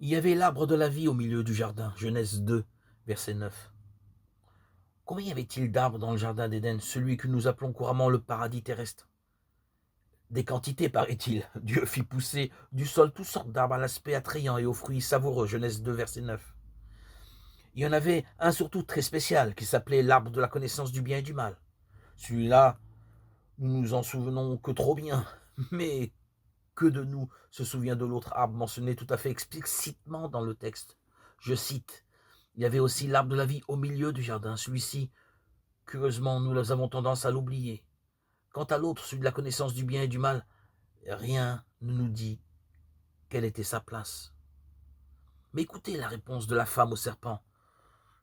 Il y avait l'arbre de la vie au milieu du jardin. Genèse 2, verset 9. Combien y avait-il d'arbres dans le jardin d'Éden, celui que nous appelons couramment le paradis terrestre? Des quantités, paraît-il. Dieu fit pousser du sol toutes sortes d'arbres à l'aspect attrayant et aux fruits savoureux. Genèse 2, verset 9. Il y en avait un surtout très spécial qui s'appelait l'arbre de la connaissance du bien et du mal. Celui-là, nous nous en souvenons que trop bien. Mais que de nous se souvient de l'autre arbre mentionné tout à fait explicitement dans le texte? Je cite, il y avait aussi l'arbre de la vie au milieu du jardin. Celui-ci, curieusement, nous avons tendance à l'oublier. Quant à l'autre, celui de la connaissance du bien et du mal, rien ne nous dit quelle était sa place. Mais écoutez la réponse de la femme au serpent.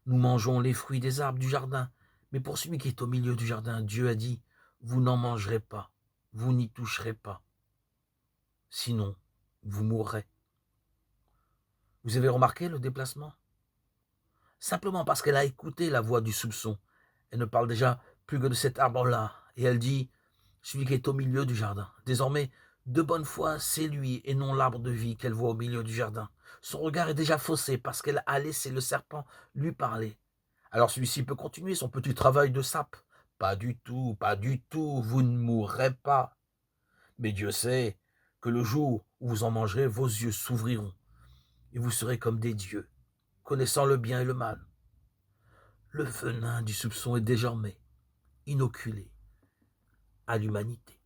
Nous mangeons les fruits des arbres du jardin, mais pour celui qui est au milieu du jardin, Dieu a dit, vous n'en mangerez pas, vous n'y toucherez pas, sinon vous mourrez. Vous avez remarqué le déplacement? Simplement parce qu'elle a écouté la voix du soupçon. Elle ne parle déjà plus que de cet arbre-là, et elle dit, celui qui est au milieu du jardin. Désormais, de bonne foi, c'est lui et non l'arbre de vie qu'elle voit au milieu du jardin. Son regard est déjà faussé parce qu'elle a laissé le serpent lui parler. Alors celui-ci peut continuer son petit travail de sape. Pas du tout, pas du tout, vous ne mourrez pas. Mais Dieu sait que le jour où vous en mangerez, vos yeux s'ouvriront, et vous serez comme des dieux, connaissant le bien et le mal. Le venin du soupçon est désormais inoculé à l'humanité.